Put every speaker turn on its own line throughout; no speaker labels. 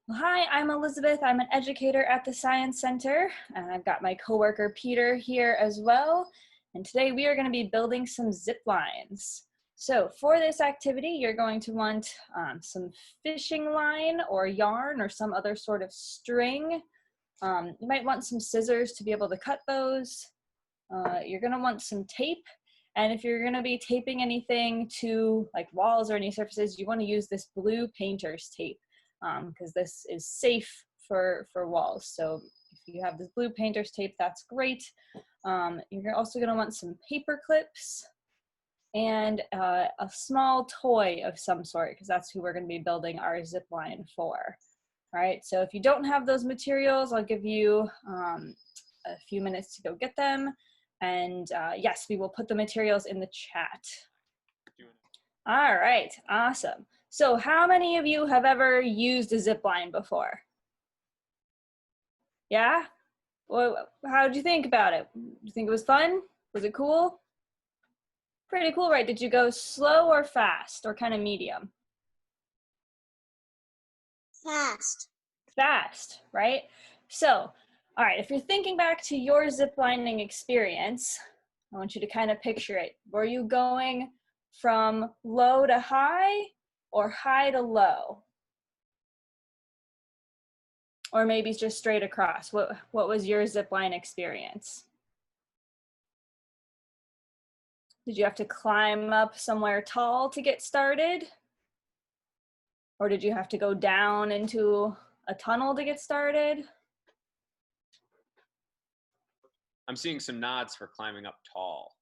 Well, hi, I'm Elizabeth. I'm an educator at the Science Center, and I've got my coworker Peter here as well. And today we are going to be building some zip lines. So for this activity, you're going to want some fishing line or yarn or some other sort of string. You might want some scissors to be able to cut those. You're going to want some tape. And if you're going to be taping anything to like walls or any surfaces, you want to use this blue painter's tape, because this is safe for walls. So if you have this blue painter's tape, that's great. You're also going to want some paper clips and a small toy of some sort, because that's who we're going to be building our zip line for. All right, so if you don't have those materials, I'll give you a few minutes to go get them. And yes, we will put the materials in the chat. All right, awesome. So how many of you have ever used a zip line before? Yeah? Well, how did you think about it? Did you think it was fun? Was it cool? Pretty cool, right? Did you go slow or fast or kind of medium?
Fast.
Fast, right? So, all right, if you're thinking back to your ziplining experience, I want you to kind of picture it. Were you going from low to high or high to low? Or maybe just straight across. What was your zipline experience? Did you have to climb up somewhere tall to get started? Or did you have to go down into a tunnel to get started?
I'm seeing some nods for climbing up tall.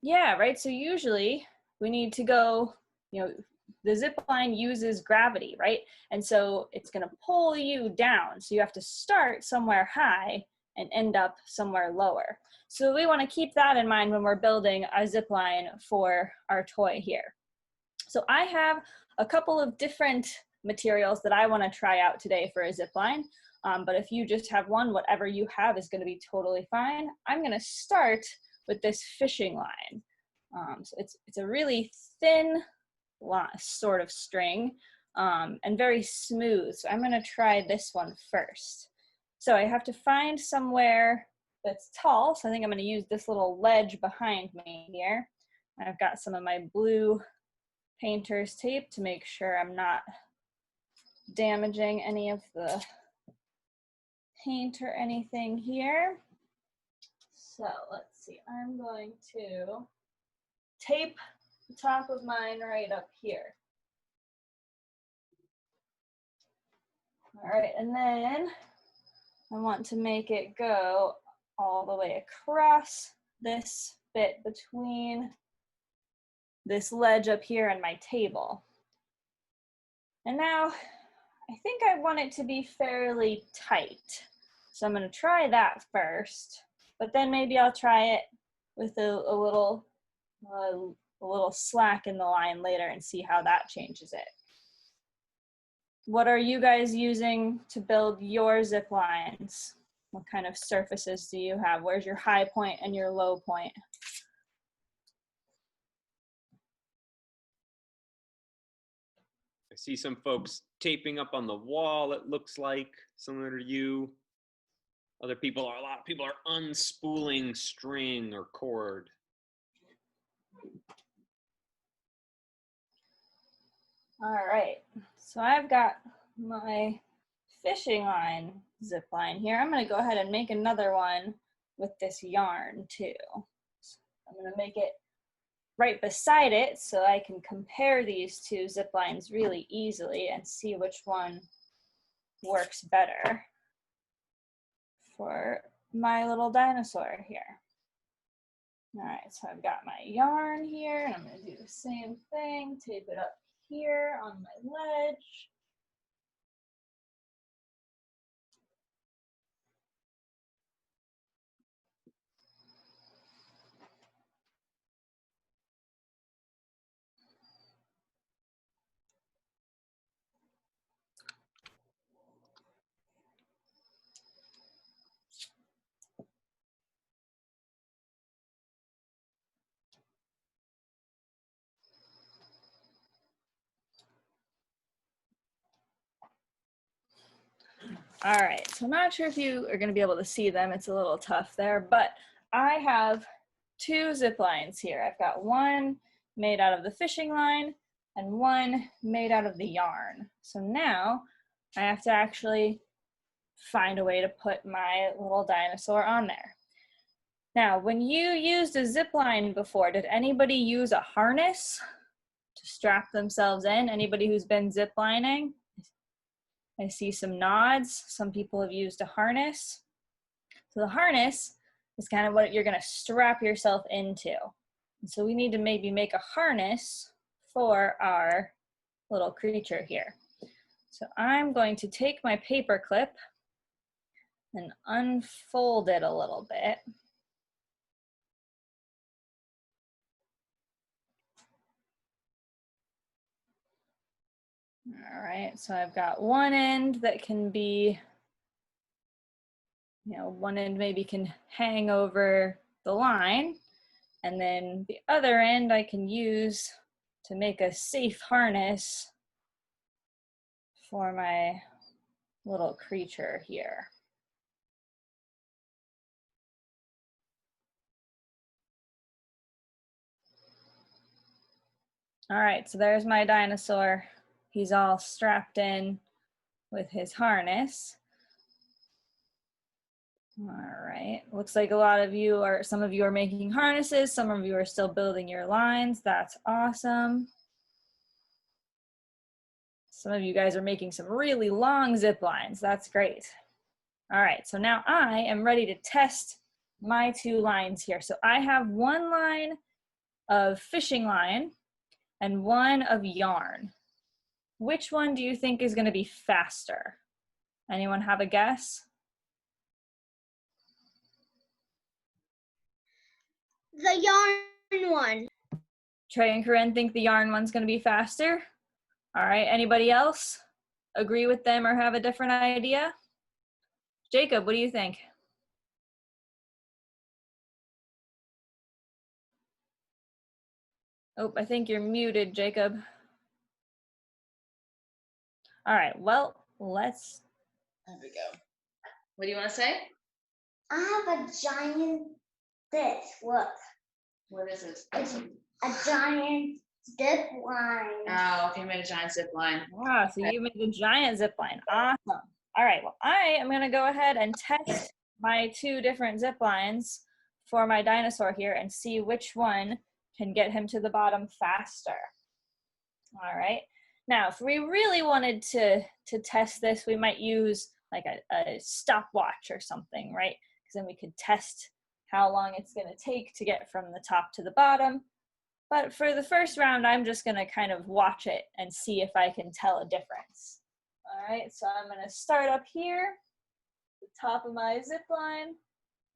Yeah, right. So usually we need to go, the zip line uses gravity, right? And so it's going to pull you down. So you have to start somewhere high and end up somewhere lower. So we want to keep that in mind when we're building a zip line for our toy here. So I have a couple of different materials that I want to try out today for a zip line. But if you just have one, whatever you have is going to be totally fine. I'm going to start with this fishing line. So it's a really thin sort of string and very smooth. So I'm going to try this one first. So I have to find somewhere that's tall. So I think I'm going to use this little ledge behind me here. I've got some of my blue painter's tape to make sure I'm not damaging any of the paint or anything here. So let's see, I'm going to tape the top of mine right up here. All right, and then I want to make it go all the way across this bit between this ledge up here and my table. And now I think I want it to be fairly tight. So I'm going to try that first, but then maybe I'll try it with a little slack in the line later and see how that changes it. What are you guys using to build your zip lines? What kind of surfaces do you have? Where's your high point and your low point?
I see some folks taping up on the wall, it looks like, similar to you. A lot of people are unspooling string or cord.
All right, so I've got my fishing line zip line here. I'm going to go ahead and make another one with this yarn too. So I'm going to make it right beside it so I can compare these two zip lines really easily and see which one works better for my little dinosaur here. All right, so I've got my yarn here and I'm going to do the same thing, tape it up here on my ledge. All right, so I'm not sure if you are gonna be able to see them. It's a little tough there, but I have two zip lines here. I've got one made out of the fishing line and one made out of the yarn. So now I have to actually find a way to put my little dinosaur on there. Now, when you used a zip line before, did anybody use a harness to strap themselves in? Anybody who's been zip lining? I see some nods. Some people have used a harness. So the harness is kind of what you're gonna strap yourself into. And so we need to maybe make a harness for our little creature here. So I'm going to take my paper clip and unfold it a little bit. All right, so I've got one end that can be, one end maybe can hang over the line, and then the other end I can use to make a safe harness for my little creature here. All right, so there's my dinosaur. He's all strapped in with his harness. All right, looks like a lot of you are, some of you are making harnesses, some of you are still building your lines. That's awesome. Some of you guys are making some really long zip lines. That's great. All right, so now I am ready to test my two lines here. So I have one line of fishing line and one of yarn. Which one do you think is gonna be faster? Anyone have a guess?
The yarn one.
Trey and Corinne think the yarn one's gonna be faster. All right, anybody else agree with them or have a different idea? Jacob, what do you think? Oh, I think you're muted, Jacob. All right, well, let's.
There we go. What do you want to say?
I have a giant this. Look.
What is it?
It's a giant zip line.
Oh, okay, you made a giant zip line.
Wow, so you made a giant zip line. Awesome. All right, well, I am gonna go ahead and test my two different zip lines for my dinosaur here and see which one can get him to the bottom faster. All right, now if we really wanted to test this, we might use like a stopwatch or something, right? Because then we could test how long it's gonna take to get from the top to the bottom. But for the first round, I'm just gonna kind of watch it and see if I can tell a difference. All right, so I'm gonna start up here, the top of my zip line,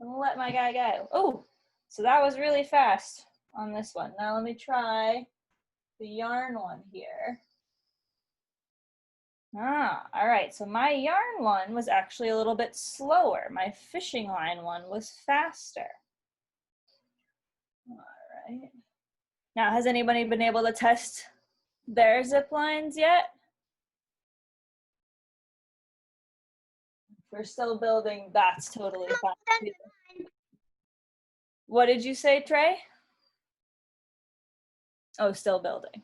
and let my guy go. Oh, so that was really fast on this one. Now let me try the yarn one here. All right, so my yarn one was actually a little bit slower. My fishing line one was faster. All right. Now, has anybody been able to test their zip lines yet? If we're still building, that's totally fine. What did you say, Trey? Oh, still building.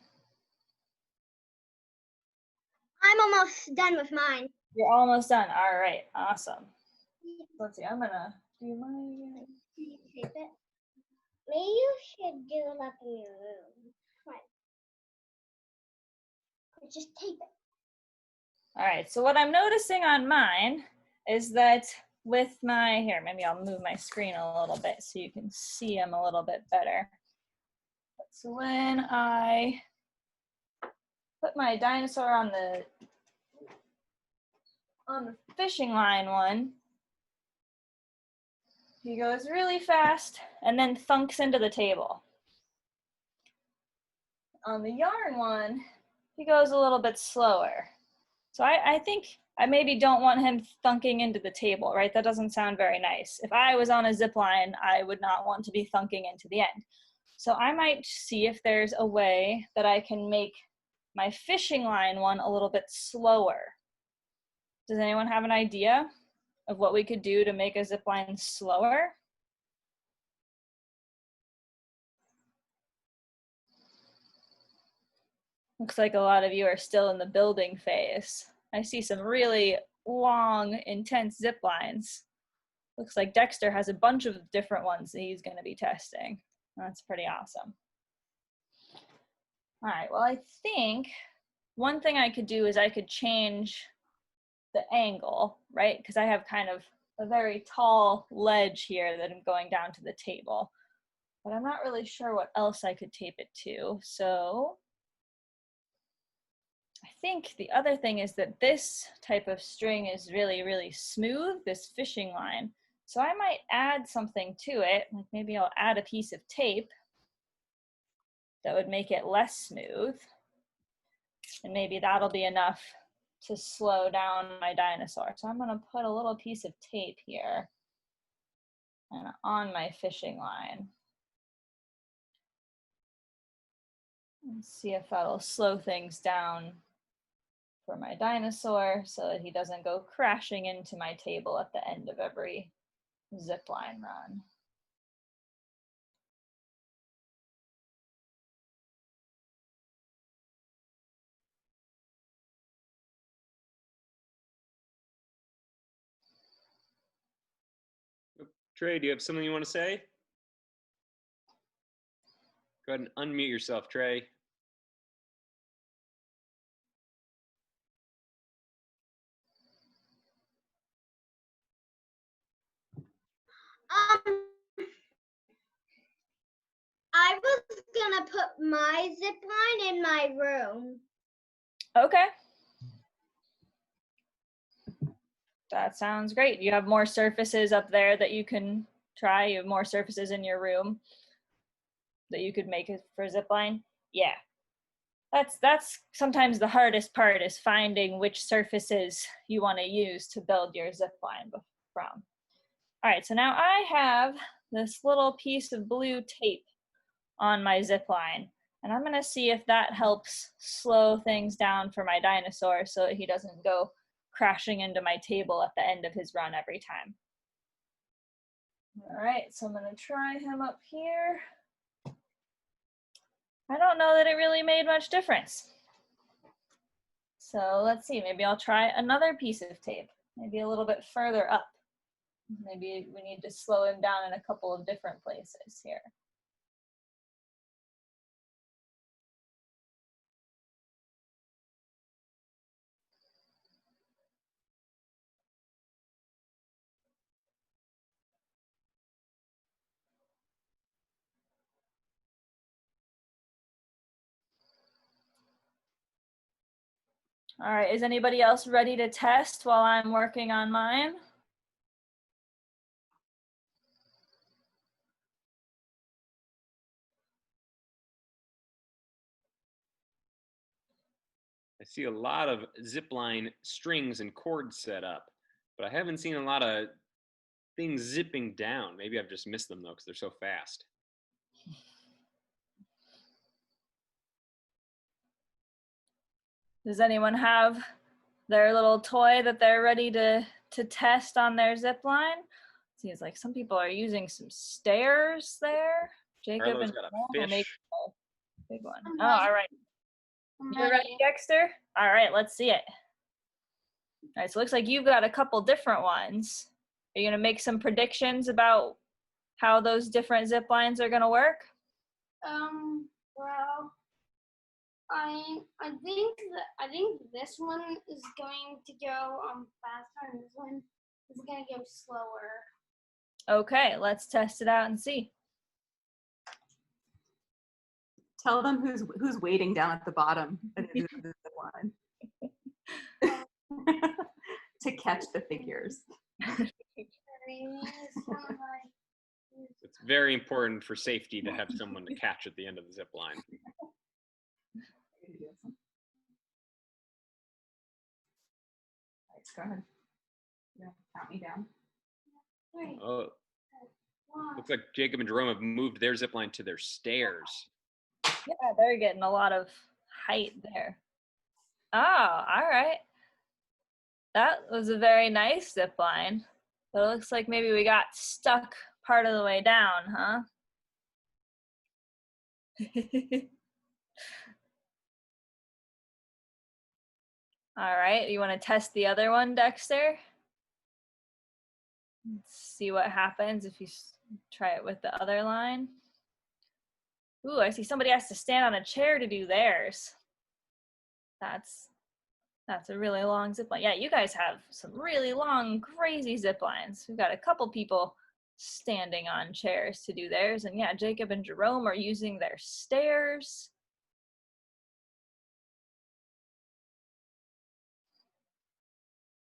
I'm almost done with mine.
You're almost done. All right, awesome. Let's see, I'm gonna do my.
Tape it. Maybe you should do it up in your room. Right. Just tape it.
All right, so what I'm noticing on mine is that with my, here, maybe I'll move my screen a little bit so you can see them a little bit better. So when I put my dinosaur on the fishing line one, he goes really fast and then thunks into the table. On the yarn one, he goes a little bit slower. So I think I maybe don't want him thunking into the table, right? That doesn't sound very nice. If I was on a zip line, I would not want to be thunking into the end. So I might see if there's a way that I can make my fishing line one a little bit slower. Does anyone have an idea of what we could do to make a zip line slower? Looks like a lot of you are still in the building phase. I see some really long, intense zip lines. Looks like Dexter has a bunch of different ones that he's going to be testing. That's pretty awesome. All right, well, I think one thing I could do is I could change the angle, right? Because I have kind of a very tall ledge here that I'm going down to the table. But I'm not really sure what else I could tape it to. So I think the other thing is that this type of string is really, really smooth, this fishing line. So I might add something to it, like maybe I'll add a piece of tape that would make it less smooth. And maybe that'll be enough to slow down my dinosaur. So I'm gonna put a little piece of tape here and on my fishing line. And see if that'll slow things down for my dinosaur so that he doesn't go crashing into my table at the end of every zip line run.
Trey, do you have something you want to say? Go ahead and unmute yourself, Trey.
I was gonna put my zip line in my room.
Okay. That sounds great. You have more surfaces up there that you can try. You have more surfaces in your room that you could make it for zip line. Yeah. That's sometimes the hardest part, is finding which surfaces you want to use to build your zip line from. All right, so now I have this little piece of blue tape on my zip line, and I'm gonna see if that helps slow things down for my dinosaur so that he doesn't go crashing into my table at the end of his run every time. All right, so I'm gonna try him up here. I don't know that it really made much difference. So let's see, maybe I'll try another piece of tape, maybe a little bit further up. Maybe we need to slow him down in a couple of different places here. All right, is anybody else ready to test while I'm working on mine?
I see a lot of zipline strings and cords set up, but I haven't seen a lot of things zipping down. Maybe I've just missed them though, because they're so fast.
Does anyone have their little toy that they're ready to test on their zip line? Seems like some people are using some stairs there. Jacob
Carlo's
and
got a
Will make
fish.
a big one.
I'm
Oh, all right. You're ready, Dexter? All right, let's see it. All right, so it looks like you've got a couple different ones. Are you gonna make some predictions about how those different zip lines are gonna work?
Well, I think this one is going to go faster, and this one is gonna go slower.
Okay, let's test it out and see.
Tell them who's waiting down at the bottom of the zip line to catch the figures.
It's very important for safety to have someone to catch at the end of the zip line.
Let's go ahead. Yeah, count me down.
Oh, looks like Jacob and Jerome have moved their zip line to their stairs.
Yeah, they're getting a lot of height there. Oh, all right. That was a very nice zip line. But it looks like maybe we got stuck part of the way down, huh? All right, you want to test the other one, Dexter? Let's see what happens if you try it with the other line. Ooh, I see somebody has to stand on a chair to do theirs. That's a really long zip line. Yeah, you guys have some really long, crazy zip lines. We've got a couple people standing on chairs to do theirs. And yeah, Jacob and Jerome are using their stairs.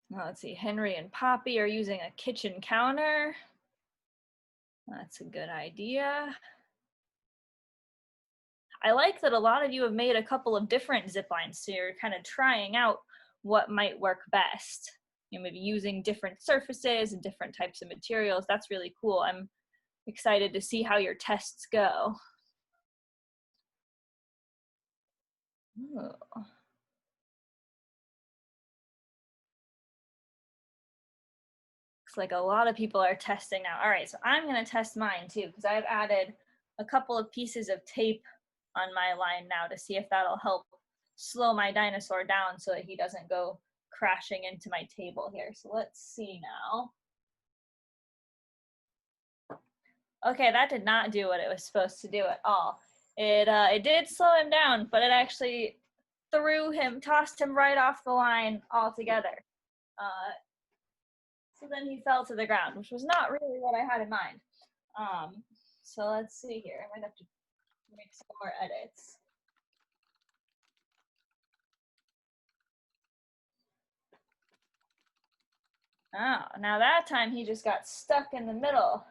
Now, let's see, Henry and Poppy are using a kitchen counter. That's a good idea. I like that a lot of you have made a couple of different zip lines, so you're kind of trying out what might work best. You know, maybe using different surfaces and different types of materials. That's really cool. I'm excited to see how your tests go. Ooh. Looks like a lot of people are testing now. All right, so I'm gonna test mine too, because I've added a couple of pieces of tape on my line now to see if that'll help slow my dinosaur down so that he doesn't go crashing into my table here. So let's see now. Okay, that did not do what it was supposed to do at all. It did slow him down, but it actually tossed him right off the line altogether. So then he fell to the ground, which was not really what I had in mind. So let's see here. I might have to make some more edits. Oh, now that time he just got stuck in the middle.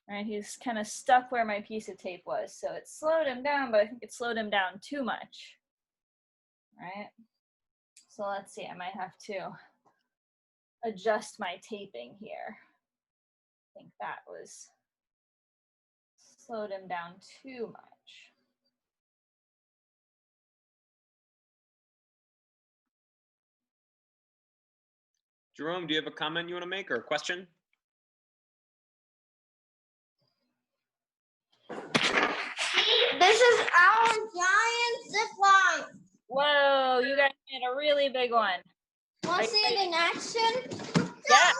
Right, he's kind of stuck where my piece of tape was. So it slowed him down, but I think it slowed him down too much. Right? So let's see, I might have to adjust my taping here. I think that was slowed him down too much.
Jerome, do you have a comment you want to make or a question?
This is our giant zip line.
Whoa, you guys made a really big one.
Want to see it in action?
Yeah.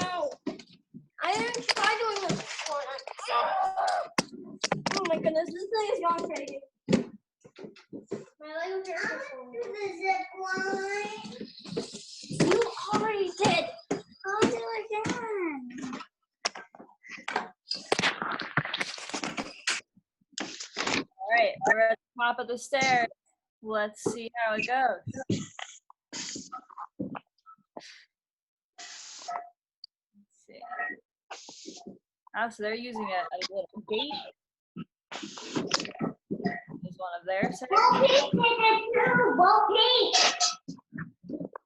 Oh. I didn't try doing this before. Oh my goodness, this thing is going crazy. My Lego character. The zip line. You already did. I'll do it again.
All right, we're at the top of the stairs. Let's see how it goes. Let's see. Oh, so they're using a little gate. Is one of theirs.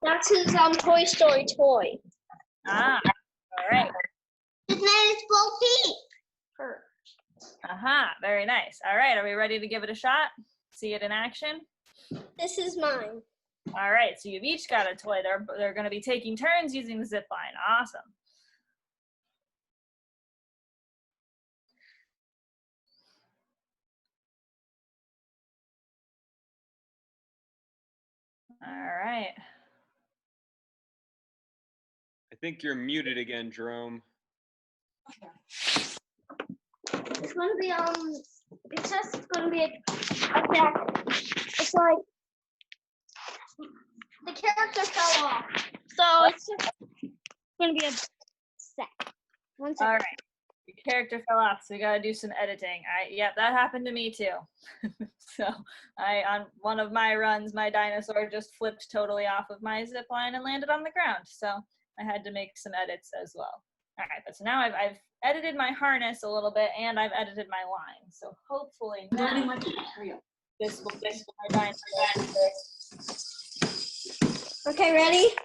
That's his Toy Story toy.
Ah, all right.
His name is Bo Peep.
Aha, very nice. All right, are we ready to give it a shot? See it in action?
This is mine.
All right, so you've each got a toy. They're going to be taking turns using the zip line. Awesome. All right.
I think you're muted again, Jerome.
It's gonna be it says it's gonna be a jacket. It's like the character fell off. So it's just gonna be a set. One second.
All right. Your character fell off, so we got to do some editing. Yep, that happened to me too. So on one of my runs, my dinosaur just flipped totally off of my zip line and landed on the ground. So I had to make some edits as well. All right, but so now I've edited my harness a little bit and I've edited my line. So hopefully now this will fix my dinosaur.
Okay, ready?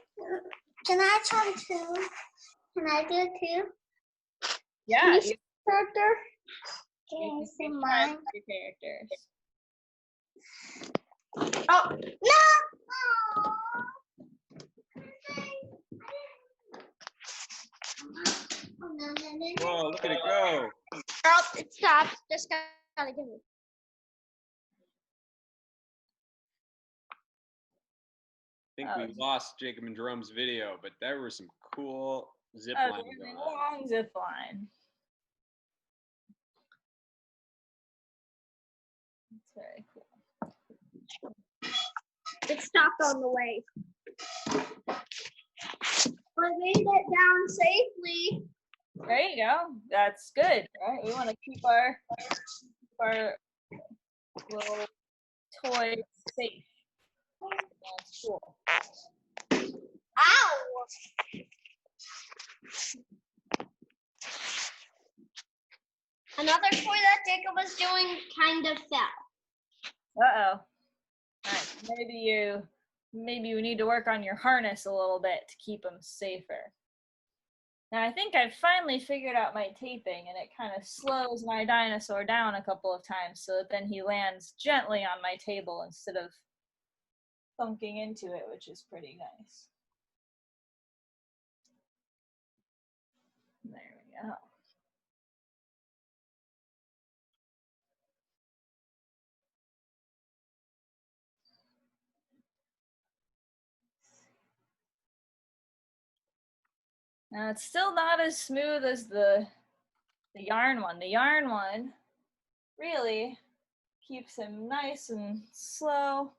Can I try too? Can I do it too?
Yeah.
Character?
You
Can I
can
see
try
mine?
your characters.
Oh, no!
Whoa, look at it go.
Oh, it stopped. Just gotta give it.
I think we lost Jacob and Jerome's video, but there were some cool zip
That was
lines
a really
going on.
long zip line. It's very cool.
It stopped on the way. I made it down safely.
There you go. That's good, right? We want to keep our little toys safe. That's cool.
Ow! Another toy that Jacob was doing kind of fell.
Uh-oh. All right, maybe you need to work on your harness a little bit to keep them safer. Now I think I've finally figured out my taping, and it kind of slows my dinosaur down a couple of times so that then he lands gently on my table instead of thunking into it, which is pretty nice. There we go. Now it's still not as smooth as the yarn one. The yarn one really keeps him nice and slow.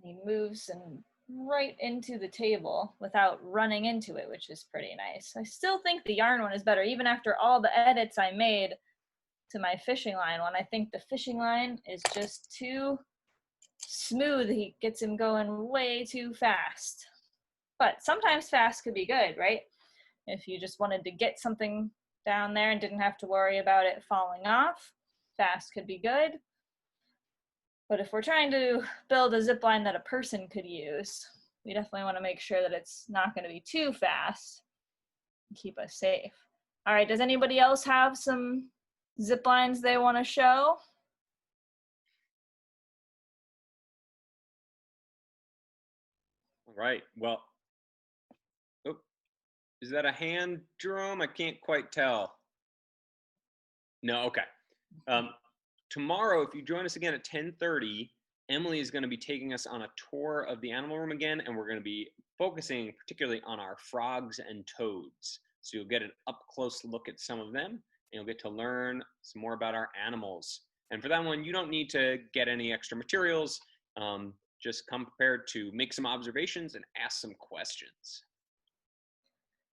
He moves and right into the table without running into it, which is pretty nice. I still think the yarn one is better, even after all the edits I made to my fishing line one. I think the fishing line is just too smooth. He gets him going way too fast. But sometimes fast could be good, right? If you just wanted to get something down there and didn't have to worry about it falling off, fast could be good. But if we're trying to build a zip line that a person could use, we definitely want to make sure that it's not going to be too fast and keep us safe. All right, does anybody else have some zip lines they want to show?
All right, well, oh, is that a hand, Jerome? I can't quite tell. No, okay. Tomorrow, if you join us again at 10:30, Emily is going to be taking us on a tour of the animal room again, and we're going to be focusing particularly on our frogs and toads. So you'll get an up-close look at some of them, and you'll get to learn some more about our animals. And for that one, you don't need to get any extra materials. Just come prepared to make some observations and ask some questions.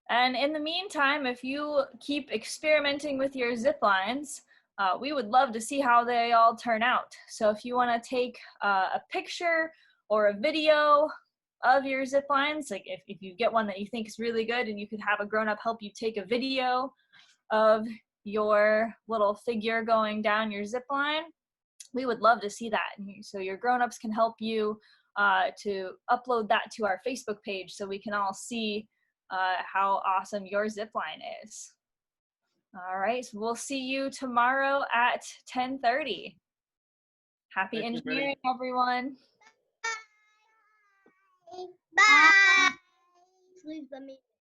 And in the meantime, if you keep experimenting with your zip lines, we would love to see how they all turn out. So if you want to take a picture or a video of your zip lines, like if you get one that you think is really good and you could have a grown-up help you take a video of your little figure going down your zip line, we would love to see that. So your grown-ups can help you to upload that to our Facebook page so we can all see how awesome your zip line is. All right, so we'll see you tomorrow at 10:30. Happy
Thanks,
engineering, everyone.
Bye. Leave the meeting.